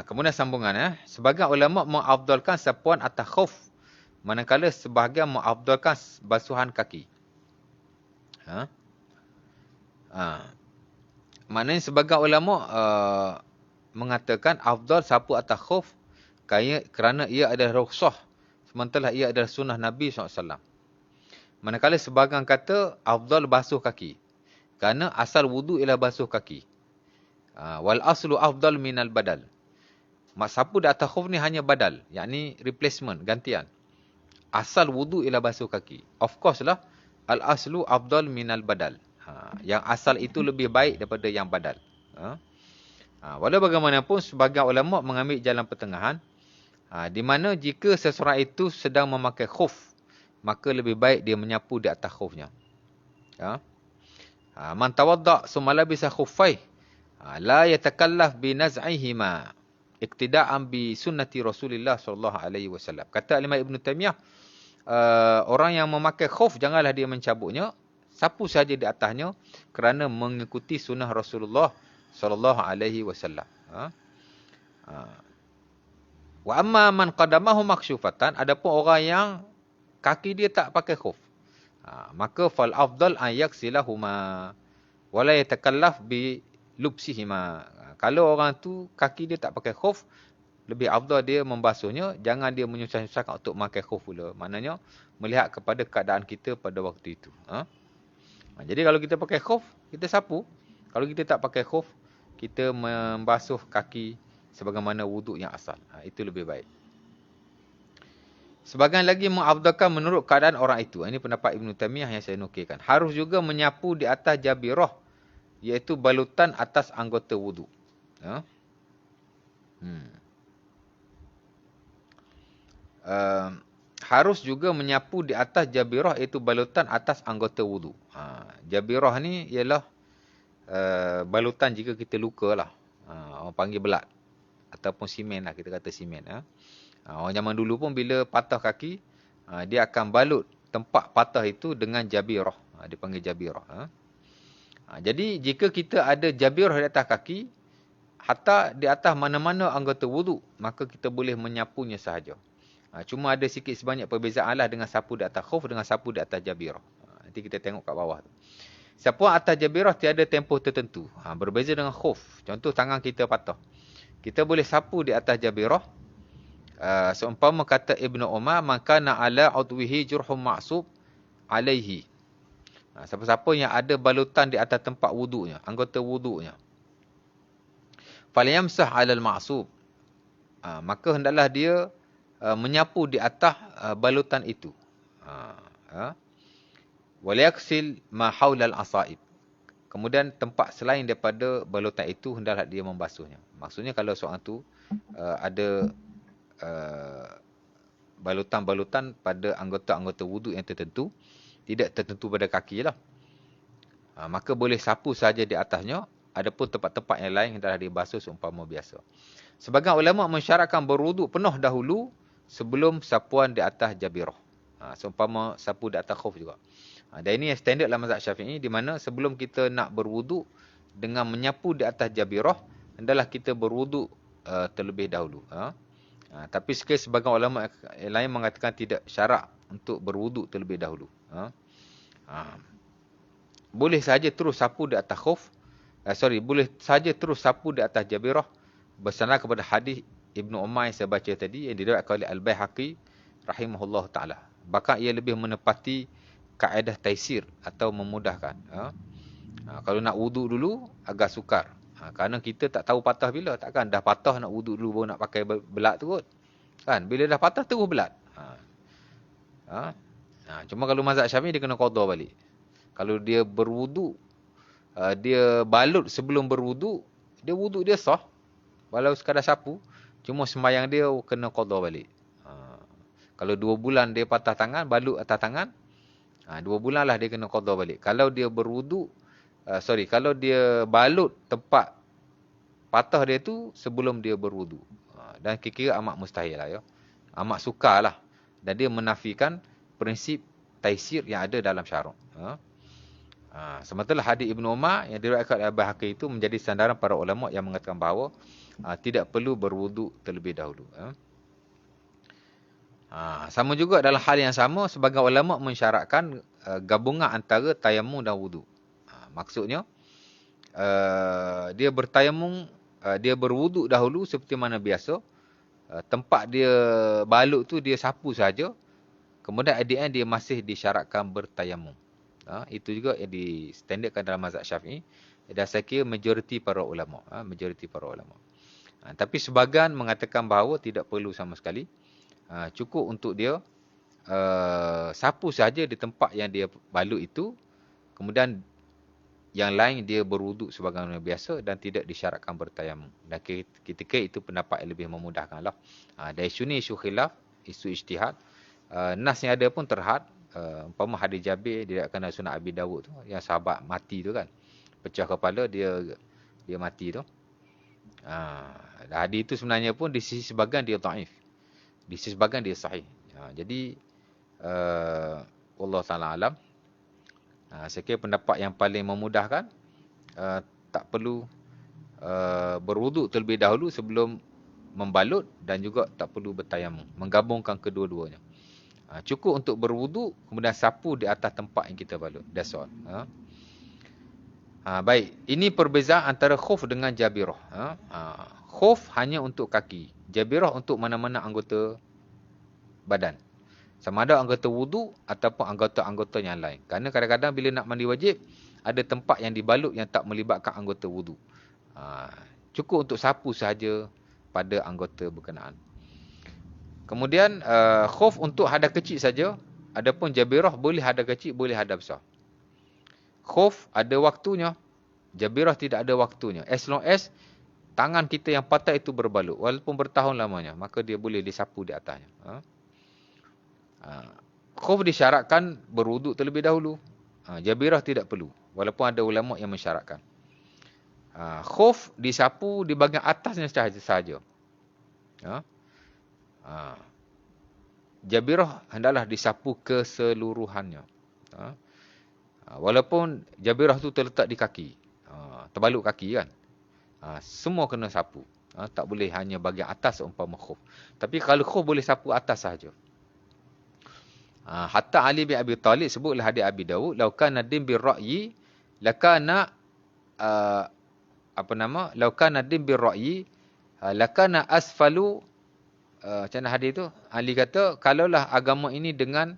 Kemudian sambungan. Sebagian ulama mengafdalkan sapuan atas khuf, manakala sebahagian mengafdalkan basuhan kaki. Maknanya sebagian ulama mengatakan afdal sapu atas khuf kerana ia adalah rukhsah, sementara ia adalah sunnah Nabi SAW. Manakala sebahagian kata afdal basuh kaki, kerana asal wudu ialah basuh kaki. Wal aslu afdal minal badal. Sapu di atas khuf ni hanya badal, yakni replacement, gantian. Asal wudu ialah basuh kaki. Of course lah, al aslu afdal minal badal. Yang asal itu lebih baik daripada yang badal. Walau bagaimanapun, sebagian ulama mengambil jalan pertengahan, di mana jika seseorang itu sedang memakai khuf, maka lebih baik dia menyapu di atas khufnya. Man tawadda' summa labisa khuffai la yatakallaf bi naz'ihima iqtida'an bi sunnati Rasulillah sallallahu alaihi wasallam. Kata Imam Ibn Taymiyah, orang yang memakai khuf janganlah dia mencabutnya, sapu saja di atasnya kerana mengikuti sunnah Rasulullah sallallahu alaihi wasallam. Wa amma man qadamahu maksyufatan, adapun orang yang kaki dia tak pakai khuf, maka fal afdal an yaksilahuma wa la yatakallaf bi lubsihima. Kalau orang tu kaki dia tak pakai khuf, lebih afdal dia membasuhnya, jangan dia menyusah-nyusahkan untuk memakai khuf pula. Maknanya melihat kepada keadaan kita pada waktu itu. Jadi kalau kita pakai khuf, kita sapu. Kalau kita tak pakai khuf, kita membasuh kaki sebagaimana wuduk yang asal. Itu lebih baik. Sebagian lagi mengafdalkan menurut keadaan orang itu. Ini pendapat Ibn Taymiyah yang saya nukilkan. Harus juga menyapu di atas jabirah, iaitu balutan atas anggota wuduk. Harus juga menyapu di atas jabirah, iaitu balutan atas anggota wuduk. Jabirah ni ialah balutan jika kita luka lah. Orang panggil belat. Ataupun simen lah, kita kata simen. Orang zaman dulu pun bila patah kaki, dia akan balut tempat patah itu dengan jabirah. Dia panggil jabirah. Jadi jika kita ada jabirah di atas kaki, hatta di atas mana-mana anggota wuduk, maka kita boleh menyapunya sahaja. Cuma ada sikit sebanyak perbezaan lah dengan sapu di atas khuf dengan sapu di atas jabirah. Nanti kita tengok kat bawah tu. Sapu atas jabirah tiada tempoh tertentu. Berbeza dengan khuf. Contoh tangan kita patah. Kita boleh sapu di atas jabirah. Seumpama kata Ibnu Umar, maka na ala udwihi jurhum ma'sub alaihi. Siapa-siapa yang ada balutan di atas tempat wuduknya, anggota wuduknya. Falyamsah 'alal ma'sub. Maka hendaklah dia menyapu di atas balutan itu. Walyaghsil ma haulal asaib. Kemudian tempat selain daripada balutan itu hendaklah dia membasuhnya. Maksudnya kalau seorang tu ada balutan-balutan pada anggota-anggota wuduk yang tertentu, tidak tertentu pada kaki lah. Maka boleh sapu saja di atasnya. Adapun tempat-tempat yang lain hendaklah dibasuh seumpama biasa. Sebagian ulama mensyaratkan berwuduk penuh dahulu sebelum sapuan di atas jabirah. Seumpama sapu di atas khuf juga. Dan ini yang standard dalam mazhab Syafi'i, di mana sebelum kita nak berwuduk dengan menyapu di atas jabirah, hendaklah kita berwuduk terlebih dahulu. Tapi sebagian ulama yang lain mengatakan tidak syarat untuk berwuduk terlebih dahulu. Boleh saja terus sapu di atas khuf. Boleh saja terus sapu di atas jabirah bersandar kepada hadis Ibnu Umar yang saya baca tadi, yang diriwayatkan oleh Al-Baihaqi rahimahullah taala. Bahkan ia lebih menepati kaedah taisir atau memudahkan. Kalau nak wuduk dulu agak sukar. Kerana kita tak tahu patah bila, takkan dah patah nak wuduk dulu baru nak pakai belat tu kot. Kan bila dah patah terus belat. Cuma kalau mazhab Syafi'i dia kena qada balik. Kalau dia berwuduk, dia balut sebelum berwuduk, wuduk dia sah. Walau sekadar sapu, cuma sembahyang dia kena qada balik. Kalau 2 bulan dia patah tangan, balut atas tangan, 2 bulan lah dia kena qada balik. Kalau dia berwuduk, kalau dia balut tempat patah dia tu sebelum dia berwuduk. Dan kira-kira amat mustahil lah ya. Amat sukar lah. Dan dia menafikan prinsip taisir yang ada dalam syarak. Sementara hadis Ibnu Umar yang diriwayatkan oleh Al-Baihaqi itu menjadi sandaran para ulama yang mengatakan bahawa tidak perlu berwuduk terlebih dahulu. Sama juga dalam hal yang sama, sebagian ulama mensyaratkan gabungan antara tayamum dan wuduk. Maksudnya dia bertayamum, dia berwuduk dahulu seperti mana biasa. Tempat dia balut tu dia sapu saja. Kemudian at the end dia masih disyaratkan bertayamum. Itu juga yang distandardkan dalam mazhab Syafi'i. Dan saya kira majoriti para ulama. Tapi sebahagian mengatakan bahawa tidak perlu sama sekali. Cukup untuk dia sapu saja di tempat yang dia balut itu. Kemudian yang lain dia berwuduk sebagaimana biasa dan tidak disyaratkan bertayamum. Dan ketika itu pendapat yang lebih memudahkan lah. Dari isu ni isu khilaf, isu ijtihad. Nas yang ada pun terhad. Umpama hadis Jabir diriwayatkan dalam Sunan Abi Dawud tu, yang sahabat mati tu kan, pecah kepala dia mati tu. Hadis itu sebenarnya pun di sisi sebahagian dia dhaif, di sisi sebahagian dia sahih. Jadi Allah Taala alam. Saya kira pendapat yang paling memudahkan, tak perlu berwuduk terlebih dahulu sebelum membalut dan juga tak perlu bertayamum, menggabungkan kedua-duanya. Cukup untuk berwuduk, kemudian sapu di atas tempat yang kita balut. That's all. Baik, ini perbezaan antara khuf dengan jabirah. Khuf hanya untuk kaki, jabirah untuk mana-mana anggota badan. Sama ada anggota wuduk ataupun anggota-anggota yang lain. Kerana kadang-kadang bila nak mandi wajib, ada tempat yang dibalut yang tak melibatkan anggota wuduk. Cukup untuk sapu sahaja pada anggota berkenaan. Kemudian khuf untuk hadas kecil saja. Adapun jabirah boleh hadas kecil, boleh hadas besar. Khuf ada waktunya, jabirah tidak ada waktunya. As long as tangan kita yang patah itu berbalut, walaupun bertahun lamanya, maka dia boleh disapu di atasnya. Khuf disyaratkan berwuduk terlebih dahulu. Jabirah tidak perlu, walaupun ada ulama yang mensyaratkan. Khuf disapu di bahagian atasnya sahaja. Jabirah hendaklah disapu keseluruhannya. Walaupun jabirah tu terletak di kaki, terbalut kaki kan. Semua kena sapu. Tak boleh hanya bahagian atas seumpama khuf. Tapi kalau khuf boleh sapu atas sahaja. Hatta Ali bin Abi Talib sebutlah hadis Abi Dawud, "Lau kana din bir ra'yi lakana lau kana din bir ra'yi lakana asfalu." Macam mana hadis tu? Ali kata, kalaulah agama ini dengan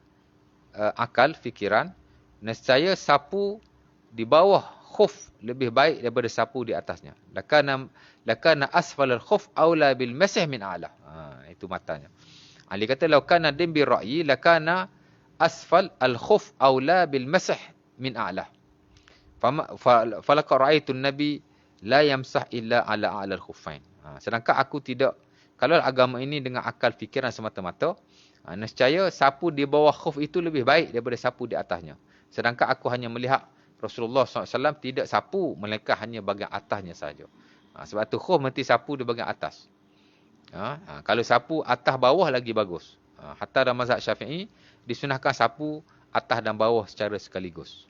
akal, fikiran, nescaya sapu di bawah khuf lebih baik daripada sapu di atasnya. Lakana asfal al-khuf aula bil masih min a'la. Itu matanya. Ali kata, "Lau kana din bi ra'yi lakana asfal al-khuf aula bil masih min a'la. Falaka ra'aitu an-nabi la yamsah illa ala a'la al-khuffain." Sedangkan aku tidak, kalau agama ini dengan akal fikiran semata-mata, nescaya sapu di bawah khuf itu lebih baik daripada sapu di atasnya. Sedangkan aku hanya melihat Rasulullah SAW tidak sapu, melainkan hanya bahagian atasnya saja. Sebab tu khuf mesti sapu di bahagian atas. Kalau sapu atas bawah lagi bagus. Hatta dalam mazhab Syafi'i disunahkan sapu atas dan bawah secara sekaligus.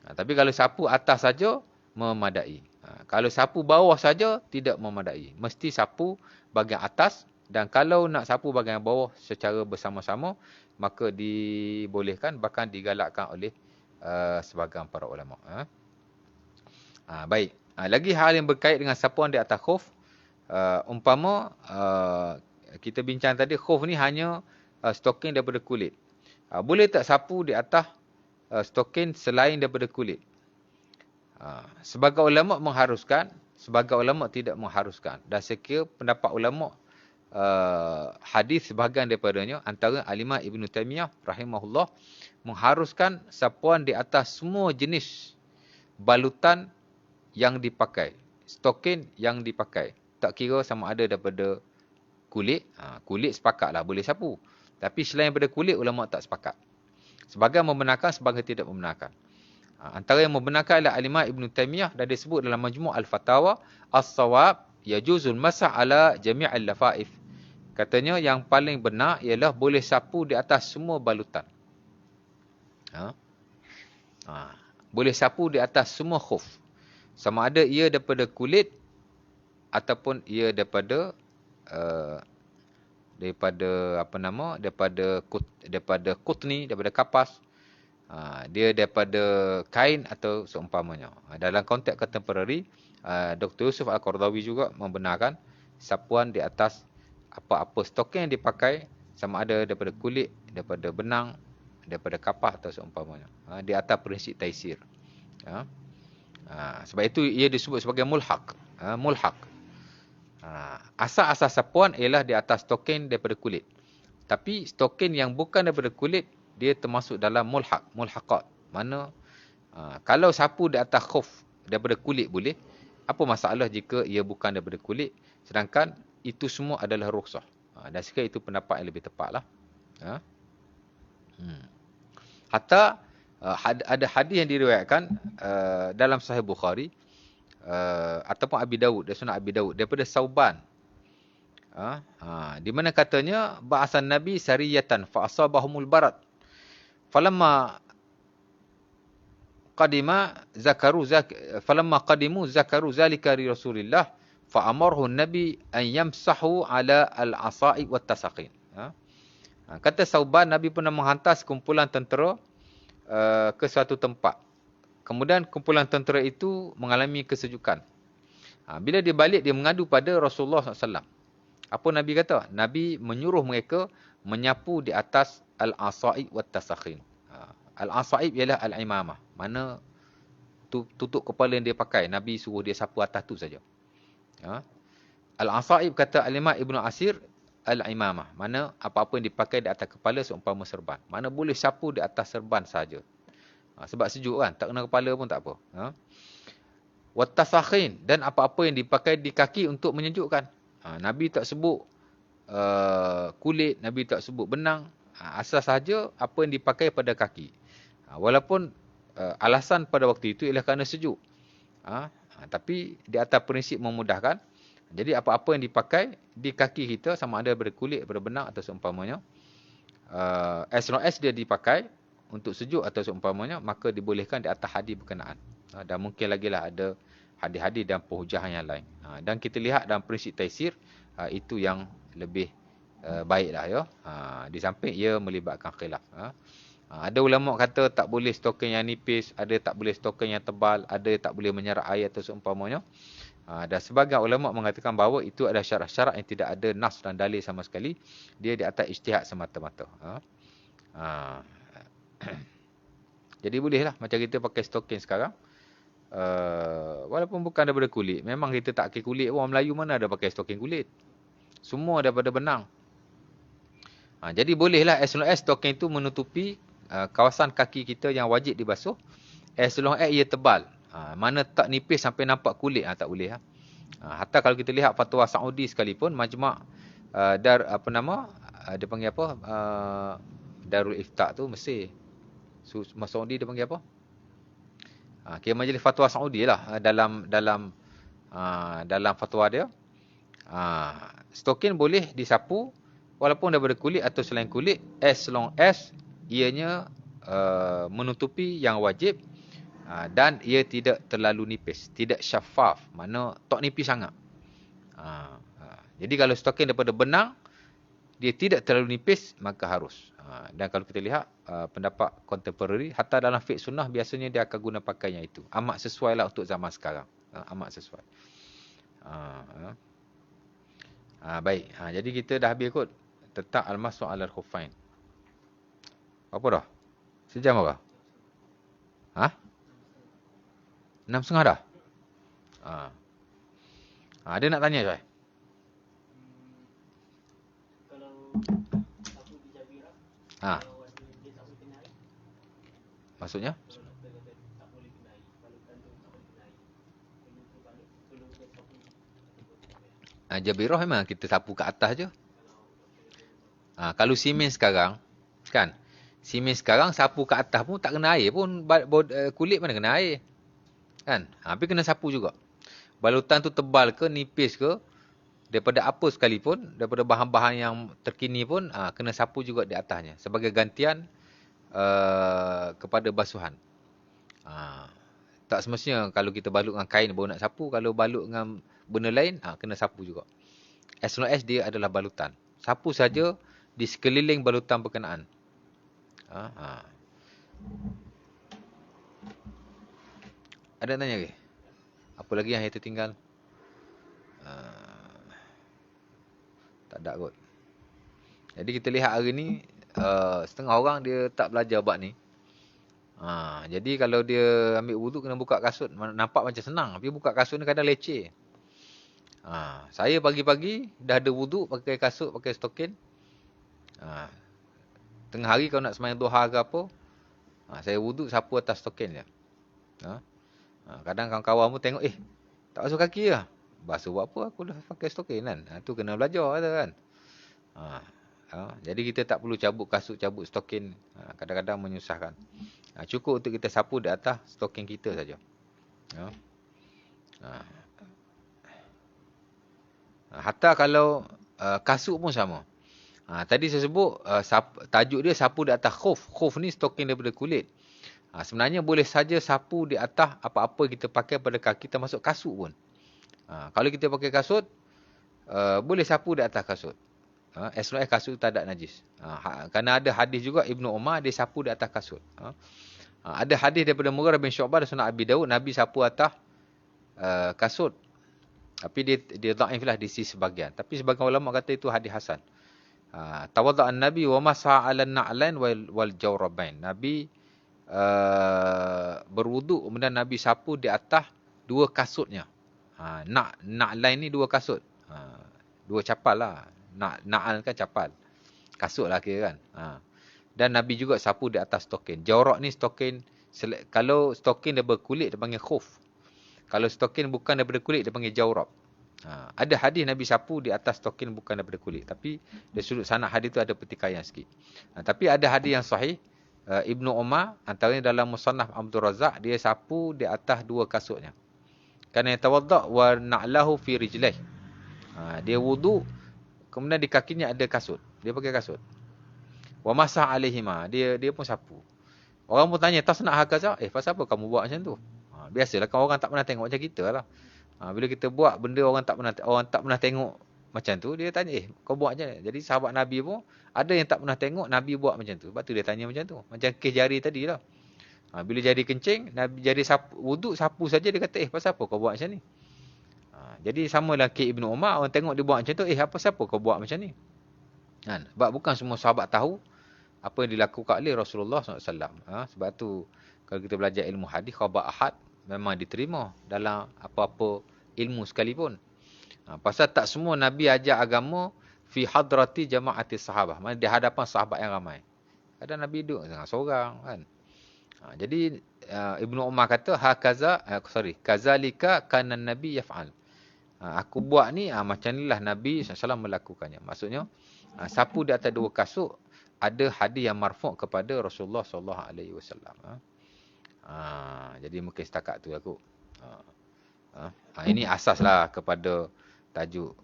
Tapi kalau sapu atas saja memadai. Kalau sapu bawah saja tidak memadai. Mesti sapu bahagian atas, dan kalau nak sapu bahagian bawah secara bersama-sama, maka dibolehkan, bahkan digalakkan oleh sebahagian para ulama. Baik. Lagi hal yang berkait dengan sapuan di atas khuf. Umpama kita bincang tadi, khuf ni hanya stoking daripada kulit. Boleh tak sapu di atas stoking selain daripada kulit? Sebagai ulama mengharuskan, sebagai ulama tidak mengharuskan. Dan sekira pendapat ulama hadis sebahagian daripadanya, antara Al-Imam Ibn Taymiyah rahimahullah, mengharuskan sapuan di atas semua jenis balutan yang dipakai, stokin yang dipakai. Tak kira sama ada daripada kulit. Kulit sepakatlah boleh sapu. Tapi selain daripada kulit, ulama tak sepakat. Sebahagian membenarkan, sebahagian tidak membenarkan. Antara yang membenarkan adalah Al-Imam Ibn Taymiyah, dan disebut dalam Majmu' Al-Fatawa, "As-sawab yajuzul masah ala jami'il lafaif." Katanya yang paling benar ialah boleh sapu di atas semua balutan. Boleh sapu di atas semua khuf. Sama ada ia daripada kulit ataupun ia daripada daripada kutni, daripada kapas. Dia daripada kain atau seumpamanya. Dalam konteks contemporary, Dr. Yusuf Al-Qardawi juga membenarkan sapuan di atas apa-apa stoking yang dipakai, sama ada daripada kulit, daripada benang, daripada kapas atau seumpamanya. Di atas prinsip taisir. Sebab itu ia disebut sebagai mulhaq. Mulhaq. Asal-asal sapuan ialah di atas stoking daripada kulit. Tapi stoking yang bukan daripada kulit, dia termasuk dalam mulhaq, mulhaqat. Mana kalau sapu di atas khuf daripada kulit boleh, apa masalah jika ia bukan daripada kulit, sedangkan itu semua adalah rukhsah. Dan sekali itu pendapat yang lebih tepatlah. Hatta ada hadis yang diriwayatkan dalam Sahih Bukhari ataupun Abi Dawud, dari Sunan Abi Dawud, daripada Sauban. Di mana katanya, ba'asan Nabi sariyatan fa asabahumul barat. Falamma qadimu zakaru zalika li Rasulillah fa amarhu Nabi an yamsahu ala al-asa'i wat tasaqin. Kata Sauban, Nabi pernah menghantar sekumpulan tentera ke suatu tempat. Kemudian kumpulan tentera itu mengalami kesejukan. Bila dia balik, dia mengadu pada Rasulullah SAW. Apa Nabi kata? Nabi menyuruh mereka menyapu di atas al-asaib wat tasakhin. Al-asaib ialah al-imamah. Mana tutup kepala yang dia pakai, Nabi suruh dia sapu atas tu saja. Al-asaib kata Al-Imam Ibn Asir, al-imamah. Mana apa-apa yang dipakai di atas kepala seumpama serban. Mana boleh sapu di atas serban saja. Sebab sejuk kan, tak kena kepala pun tak apa. Wat tasakhin, dan apa-apa yang dipakai di kaki untuk menyejukkan. Nabi tak sebut kulit, Nabi tak sebut benang. Asal saja apa yang dipakai pada kaki. Walaupun alasan pada waktu itu ialah kerana sejuk. Tapi di atas prinsip memudahkan. Jadi apa-apa yang dipakai di kaki kita, sama ada daripada kulit, daripada benang atau seumpamanya, as long as dia dipakai untuk sejuk atau seumpamanya, maka dibolehkan di atas hadis berkenaan. Dan mungkin lagi lah ada hadis-hadis dan penghujah yang lain. Dan kita lihat dalam prinsip taisir, itu yang lebih baiklah ya. Di samping ia melibatkan khilaf. Ada ulama kata tak boleh stokin yang nipis, ada tak boleh stokin yang tebal, ada tak boleh menyerap air atau seumpamanya. Dan sebagian ulama mengatakan bahawa itu adalah syarat-syarat yang tidak ada nas dan dalil sama sekali. Dia di atas ijtihad semata-mata. Jadi bolehlah macam kita pakai stokin sekarang. Walaupun bukan daripada kulit. Memang kita tak pakai kulit. Orang Melayu mana ada pakai stokin kulit. Semua daripada benang. Jadi bolehlah as long as stokin itu menutupi kawasan kaki kita yang wajib dibasuh. As long as ia tebal. Mana tak nipis sampai nampak kulit. Tak boleh. Hatta kalau kita lihat fatwa Saudi sekalipun. Majma' dia panggil apa? Darul Ifta' tu Mesir. Saudi dia panggil apa? Kira majlis fatwa Saudi lah. Dalam fatwa dia. Stokin boleh disapu. Walaupun daripada kulit atau selain kulit. As long as ianya menutupi yang wajib. Dan ia tidak terlalu nipis. Tidak syafaf. Mana tak nipis sangat. Jadi kalau stokin daripada benang. Dia tidak terlalu nipis. Maka harus. Dan kalau kita lihat pendapat contemporary. Hatta dalam fiqh sunnah. Biasanya dia akan guna pakaian itu. Amat sesuai lah untuk zaman sekarang. Amat sesuai. Baik. Jadi kita dah habis kot. Tentang al-mashu' alal khuffain. Apa dah? Sejam apa? 6.30 dah? Dia nak tanya Syai? Maksudnya? Jabirah memang kita sapu ke atas je. Kalau simen sekarang, kan? Simen sekarang sapu ke atas pun tak kena air pun. Kulit mana kena air. Kan? Tapi kena sapu juga. Balutan tu tebal ke, nipis ke, daripada apa sekalipun, daripada bahan-bahan yang terkini pun, kena sapu juga di atasnya. Sebagai gantian kepada basuhan. Tak semestinya kalau kita balut dengan kain baru nak sapu. Kalau balut dengan benda lain, kena sapu juga. As long as dia adalah balutan. Sapu saja di sekeliling balutan berkenaan. Ada tanya lagi? Apa lagi yang tertinggal? Tak ada kot. Jadi kita lihat hari ni, setengah orang dia tak belajar bab ni. Jadi kalau dia ambil wuduk kena buka kasut. Nampak macam senang. Tapi buka kasut ni kadang leceh. Saya pagi-pagi dah ada wuduk pakai kasut, pakai stokin. Tengah hari kalau nak sembahyang duha ke apa, saya wuduk sapu atas stokin je. Kadang kawan-kawan pun tengok, tak basuh kaki lah. Basuh buat apa? Aku dah pakai stokin kan. Tu kena belajar kan. Jadi kita tak perlu cabut kasut, cabut stokin. Kadang-kadang menyusahkan. Cukup untuk kita sapu di atas stokin kita saja. Hatta kalau kasut pun sama. Tadi saya sebut tajuk dia sapu di atas khuf. Khuf ni stokin daripada kulit. Sebenarnya boleh saja sapu di atas apa-apa kita pakai pada kaki, termasuk kasut pun. Kalau kita pakai kasut, boleh sapu di atas kasut. As long as kasut tak ada najis. Kerana ada hadis juga Ibnu Umar dia sapu di atas kasut. Ada hadis daripada Mughirah bin Syu'bah dan Sunan Abi Dawud, Nabi sapu atas kasut. Tapi dia dhaif lah di sisi sebahagian. Tapi sebagian ulama kata itu hadis hasan. Tawadda an-Nabi wa masaha 'ala an-na'lain wal jawrabain. Nabi berwuduk kemudian Nabi sapu di atas dua kasutnya. Na'lain ni dua kasut. Dua capal lah. Na'al kan capal. Kasut lah kira kan. Dan Nabi juga sapu di atas stokin. Jawrak ni stokin. Kalau stokin dia berkulit dia panggil khuf. Kalau stokin bukan daripada kulit dia panggil jawrak. Ada hadis Nabi sapu di atas stokin bukan daripada kulit. Tapi dari sudut sanad hadis tu ada pertikaian sikit. Tapi ada hadis yang sahih. Ibnu Umar antaranya dalam Musannaf Abdul Razak dia sapu di atas dua kasutnya. Kerana tawadda wa na'lahu fi rijlih. Dia wuduk kemudian di kakinya ada kasut. Dia pakai kasut. Wa masah alaihima. Dia pun sapu. Orang pun tanya, "Tas nak hakaza?" Pasal apa kamu buat macam tu? Biasalah kan orang tak pernah tengok macam kita lah. Bila kita buat benda orang tak pernah tengok macam tu, dia tanya, kau buat macam mana? Jadi sahabat Nabi pun ada yang tak pernah tengok Nabi buat macam tu. Sebab tu dia tanya macam tu. Macam kes jari tadi lah. Bila jari kencing, Nabi jari wuduk sapu saja dia kata, pasal apa kau buat macam ni? Jadi samalah kes Ibnu Umar, orang tengok dia buat macam tu, apa siapa kau buat macam ni? Kan? Sebab bukan semua sahabat tahu apa yang dilakukan oleh Rasulullah SAW. Sebab tu kalau kita belajar ilmu hadis, khabar ahad memang diterima dalam apa-apa ilmu sekalipun. Pasal tak semua Nabi ajar agama fi hadrati jama'ati sahabah. Maksudnya di hadapan sahabat yang ramai. Kadang Nabi duduk seorang kan. Jadi Ibnu Umar kata kazalika kana Nabi yaf'al. Aku buat ni macam inilah Nabi SAW melakukannya. Maksudnya sapu di atas dua kasut ada hadis yang marfu' kepada Rasulullah SAW. Jadi mungkin setakat tu aku. Ini asaslah kepada tajuk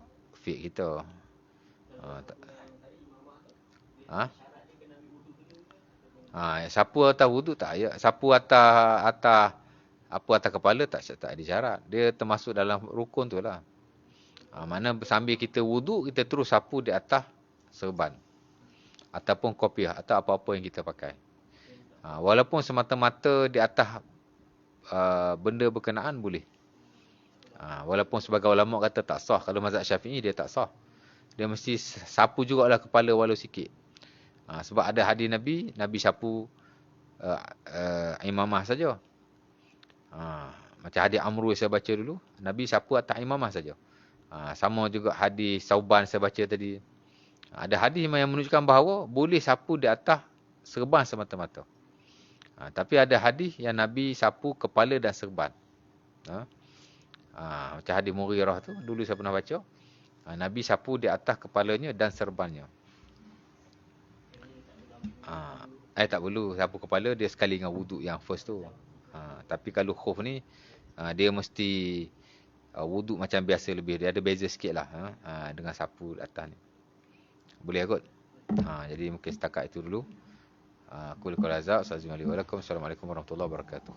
fiqh kita. Sapu atas wuduk tak? Ya, sapu atas kepala tak ada syarat. Dia termasuk dalam rukun tu lah. Mana sambil kita wuduk, kita terus sapu di atas serban. Ataupun kopiah, atau apa-apa yang kita pakai. Walaupun semata-mata di atas benda berkenaan boleh. Walaupun sebagai ulama kata tak sah. Kalau mazhab Syafi'i dia tak sah. Dia mesti sapu jugalah kepala walau sikit. Sebab ada hadis Nabi sapu imamah saja. Macam hadis Amru saya baca dulu, Nabi sapu atas imamah saja. Sama juga hadis Sauban saya baca tadi. Ada hadis yang menunjukkan bahawa boleh sapu di atas serban semata-mata. Tapi ada hadis yang Nabi sapu kepala dan serban. Macam hadis Mughirah tu, dulu saya pernah baca. Nabi sapu di atas kepalanya dan serbannya. Tak perlu sapu kepala, dia sekali dengan wuduk yang first tu. Tapi kalau khuf ni, dia mesti wuduk macam biasa lebih. Dia ada beza sikit lah dengan sapu atas ni. Boleh kot? Jadi mungkin setakat itu dulu. Aku Lukul Azhar. Assalamualaikum warahmatullahi wabarakatuh.